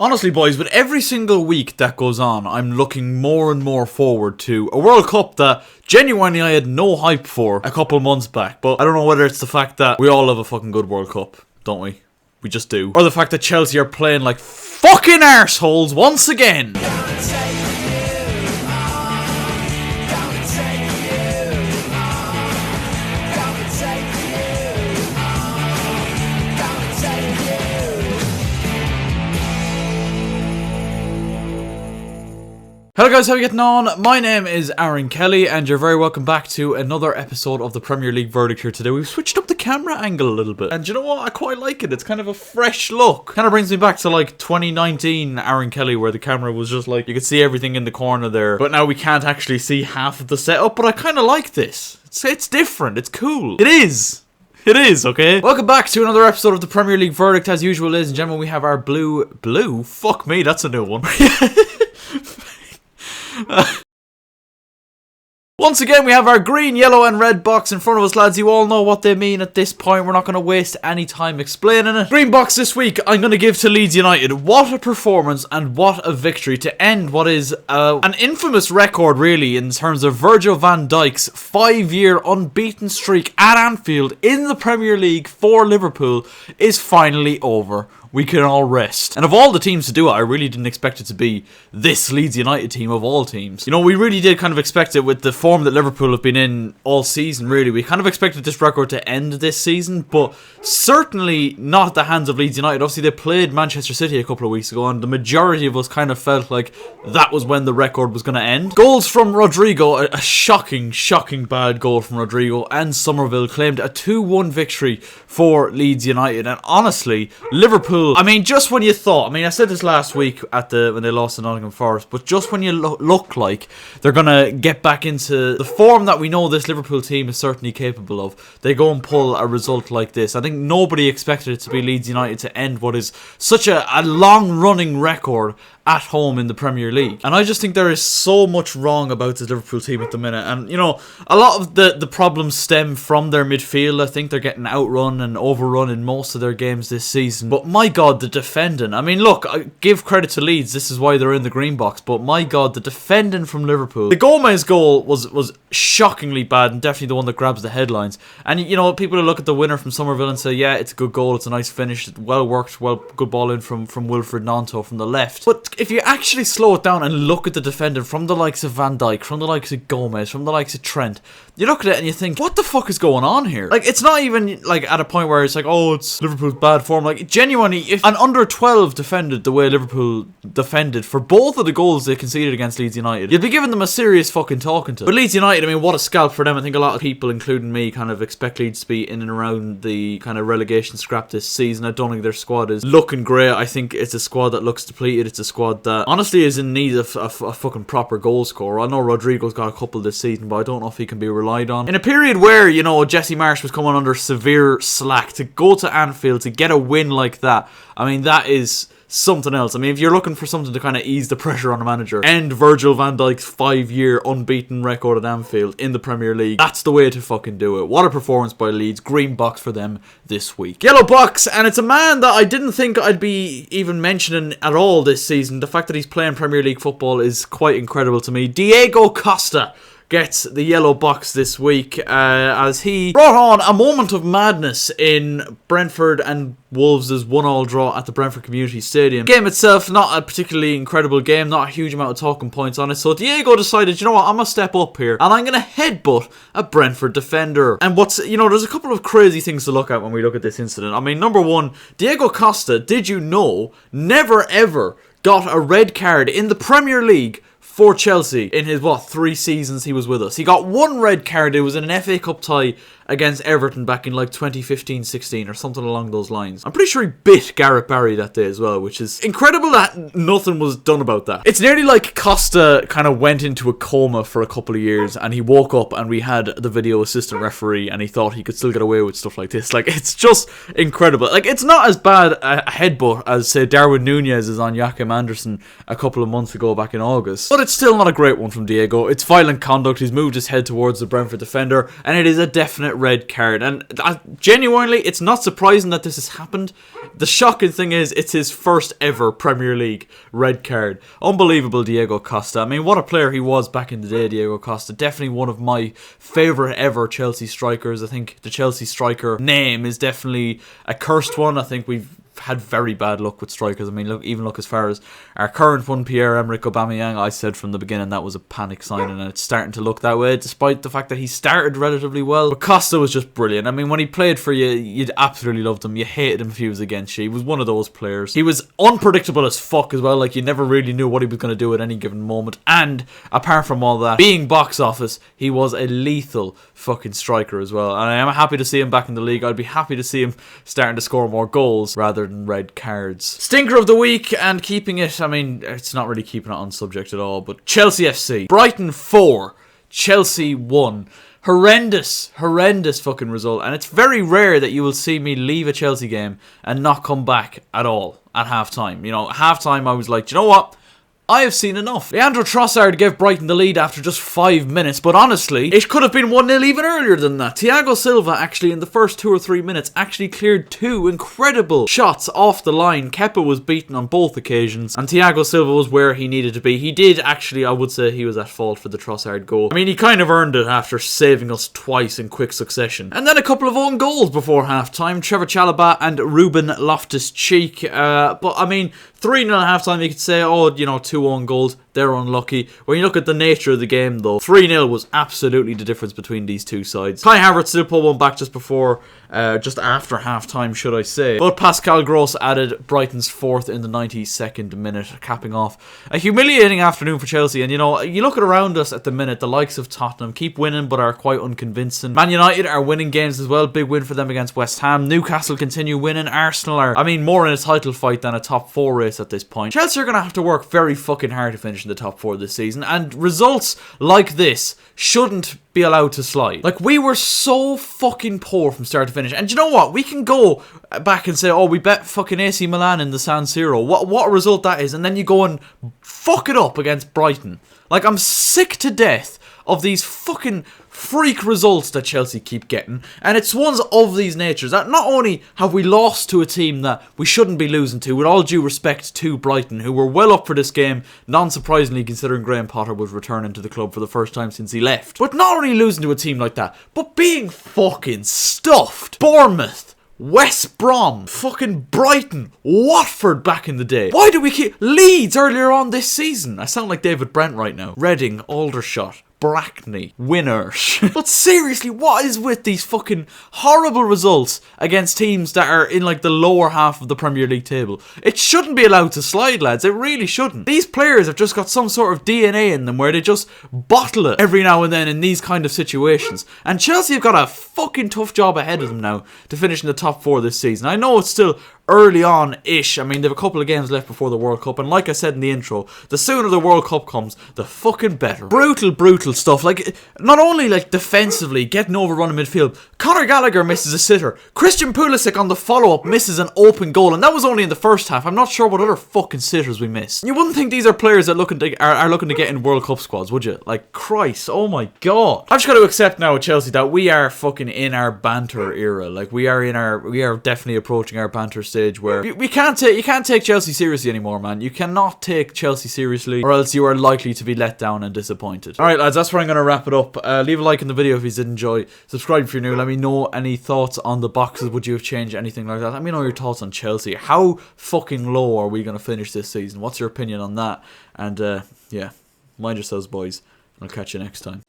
Honestly, boys, with every single week that goes on, I'm looking more and more forward to a World Cup that genuinely I had no hype for a couple months back. But I don't know whether it's the fact that we all love a fucking good World Cup, don't we? We just do. Or the fact that Chelsea are playing like fucking arseholes once again. Hello guys, how are you getting on? My name is Aaron Kelly and you're very welcome back to another episode of the Premier League Verdict here today. We've switched up the camera angle a little bit and you know what? I quite like it. It's kind of a fresh look. Kind of brings me back to like 2019 Aaron Kelly where the camera was just like, you could see everything in the corner there. But now we can't actually see half of the setup, but I kind of like this. It's different. It's cool. It is. It is, okay? Welcome back to another episode of the Premier League Verdict. As usual, ladies and gentlemen, we have our blue? Fuck me, that's a new one. Once again, we have our green, yellow and red box in front of us, lads. You all know what they mean at this point. We're not going to waste any time explaining it. Green box this week, I'm going to give to Leeds United. What a performance and what a victory to end what is an infamous record, really, in terms of Virgil van Dijk's 5-year unbeaten streak at Anfield in the Premier League for Liverpool is finally over. We can all rest. And of all the teams to do it, I really didn't expect it to be this Leeds United team of all teams. You know, we really did kind of expect it with the form that Liverpool have been in all season, really. We kind of expected this record to end this season, but certainly not at the hands of Leeds United. Obviously, they played Manchester City a couple of weeks ago, and the majority of us kind of felt like that was when the record was going to end. Goals from Rodrigo, a shocking bad goal from Rodrigo, and Somerville claimed a 2-1 victory for Leeds United. And honestly, Liverpool, I mean, just when you thought, I said this last week when they lost to Nottingham Forest, but just when you look like they're going to get back into the form that we know this Liverpool team is certainly capable of, they go and pull a result like this. I think nobody expected it to be Leeds United to end what is such a long-running record at home in the Premier League. And I just think there is so much wrong about this Liverpool team at the minute. And, you know, a lot of the problems stem from their midfield. I think they're getting outrun and overrun in most of their games this season. But my God, the defending. I mean, look, I give credit to Leeds. This is why they're in the green box. But my God, the defending from Liverpool. The Gomez goal was shockingly bad and definitely the one that grabs the headlines. And, you know, people will look at the winner from Somerville and say, yeah, it's a good goal. It's a nice finish. Well worked. Good ball in from Wilfried Gnonto from the left. But if you actually slow it down and look at the defending from the likes of Van Dijk, from the likes of Gomez, from the likes of Trent, you look at it and you think, what the fuck is going on here? Like, it's not even like at a point where it's like, oh, it's Liverpool's bad form. Like, genuinely, if an under 12 defended the way Liverpool defended for both of the goals they conceded against Leeds United, you'd be giving them a serious fucking talking to. But Leeds United, I mean, what a scalp for them. I think a lot of people, including me, kind of expect Leeds to be in and around the kind of relegation scrap this season. I don't think their squad is looking great. I think it's a squad that looks depleted. It's a squad that honestly is in need of a fucking proper goal scorer. I know Rodrigo's got a couple this season, but I don't know if he can be relied on. In a period where, you know, Jesse Marsch was coming under severe slack, to go to Anfield to get a win like that, I mean, that is something else. I mean, if you're looking for something to kind of ease the pressure on a manager, end Virgil van Dijk's 5-year unbeaten record at Anfield in the Premier League, that's the way to fucking do it. What a performance by Leeds. Green box for them this week. Yellow box, and it's a man that I didn't think I'd be even mentioning at all this season. The fact that he's playing Premier League football is quite incredible to me. Diego Costa gets the yellow box this week as he brought on a moment of madness in Brentford and Wolves' 1-1 draw at the Brentford Community Stadium. Game itself, not a particularly incredible game, not a huge amount of talking points on it, so Diego decided, you know what, I'm going to step up here and I'm going to headbutt a Brentford defender. And there's a couple of crazy things to look at when we look at this incident. I mean, number one, Diego Costa, did you know, never ever got a red card in the Premier League for Chelsea in his, 3 seasons he was with us. He got 1 red card. It was in an FA Cup tie against Everton back in like 2015-16 or something along those lines. I'm pretty sure he bit Gareth Barry that day as well, which is incredible that nothing was done about that. It's nearly like Costa kind of went into a coma for a couple of years and he woke up and we had the video assistant referee and he thought he could still get away with stuff like this. Like, it's just incredible. Like, it's not as bad a headbutt as, say, Darwin Núñez is on Joachim Anderson a couple of months ago back in August. But it's still not a great one from Diego. It's violent conduct. He's moved his head towards the Brentford defender and it is a definite red card. And genuinely, it's not surprising that this has happened. The shocking thing is, it's his first ever Premier League red card. Unbelievable, Diego Costa. I mean, what a player he was back in the day, Diego Costa. Definitely one of my favourite ever Chelsea strikers. I think the Chelsea striker name is definitely a cursed one. I think we've had very bad luck with strikers. I mean, look as far as our current one, Pierre-Emerick Aubameyang. I said from the beginning that was a panic signing, and it's starting to look that way, despite the fact that he started relatively well. But Costa was just brilliant. I mean, when he played for you, you'd absolutely loved him. You hated him if he was against you. He was one of those players. He was unpredictable as fuck as well. Like, you never really knew what he was going to do at any given moment. And apart from all that, being box office, he was a lethal fucking striker as well. And I am happy to see him back in the league. I'd be happy to see him starting to score more goals rather than red cards. Stinker of the week, and keeping it, I mean, it's not really keeping it on subject at all, but Chelsea FC. Brighton 4, Chelsea 1. Horrendous fucking result. And it's very rare that you will see me leave a Chelsea game and not come back at all at half-time. You know, half-time I was like, do you know what? I have seen enough. Leandro Trossard gave Brighton the lead after just 5 minutes, but honestly, it could have been 1-0 even earlier than that. Thiago Silva actually in the first 2 or 3 minutes actually cleared 2 incredible shots off the line. Kepa was beaten on both occasions, and Thiago Silva was where he needed to be. He did actually, I would say he was at fault for the Trossard goal. I mean, he kind of earned it after saving us twice in quick succession. And then a couple of own goals before half-time. Trevor Chalobah and Ruben Loftus-Cheek. But I mean, 3-0 at half-time, you could say, oh, you know, 2 own goals, they're unlucky. When you look at the nature of the game, though, 3-0 was absolutely the difference between these two sides. Kai Havertz still pulled one back just after half-time, should I say. But Pascal Gross added Brighton's 4th in the 92nd minute, capping off a humiliating afternoon for Chelsea. And, you know, you look at around us at the minute, the likes of Tottenham keep winning, but are quite unconvincing. Man United are winning games as well, big win for them against West Ham. Newcastle continue winning. Arsenal are, I mean, more in a title fight than a top 4 race at this point. Chelsea are going to have to work very fucking hard to finish in the top 4 this season, and results like this shouldn't be allowed to slide. Like, we were so fucking poor from start to finish, and you know what? We can go back and say, oh, we bet fucking AC Milan in the San Siro. What a result that is, and then you go and fuck it up against Brighton. Like, I'm sick to death of these fucking freak results that Chelsea keep getting, and it's ones of these natures that not only have we lost to a team that we shouldn't be losing to, with all due respect to Brighton, who were well up for this game, non-surprisingly considering Graham Potter was returning to the club for the first time since he left, but not only losing to a team like that, but being fucking stuffed. Bournemouth, West Brom, fucking Brighton, Watford back in the day. Why do we keep Leeds earlier on this season? I sound like David Brent right now. Reading, Aldershot, Brackney, winners. But seriously, what is with these fucking horrible results against teams that are in like the lower half of the Premier League table? It shouldn't be allowed to slide, lads. It really shouldn't. These players have just got some sort of DNA in them where they just bottle it every now and then in these kind of situations. And Chelsea have got a fucking tough job ahead of them now to finish in the top 4 this season. I know it's still early on-ish. I mean, they have a couple of games left before the World Cup, and like I said in the intro, the sooner the World Cup comes, the fucking better. Brutal stuff. Like, not only like defensively getting overrun in midfield, Conor Gallagher misses a sitter. Christian Pulisic on the follow-up misses an open goal, and that was only in the first half. I'm not sure what other fucking sitters we missed. You wouldn't think these are players that are looking to get in World Cup squads, would you? Like, Christ, oh my god. I've just got to accept now with Chelsea that we are fucking in our banter era. Like, we are definitely approaching our banter stage where you can't take Chelsea seriously anymore, man. You cannot take Chelsea seriously, or else you are likely to be let down and disappointed. Alright, lads, that's where I'm going to wrap it up. Leave a like in the video if you did enjoy. Subscribe if you're new. Let me know any thoughts on the boxes. Would you have changed anything like that? Let me know your thoughts on Chelsea. How fucking low are we going to finish this season? What's your opinion on that? And yeah, mind yourselves, boys. I'll catch you next time.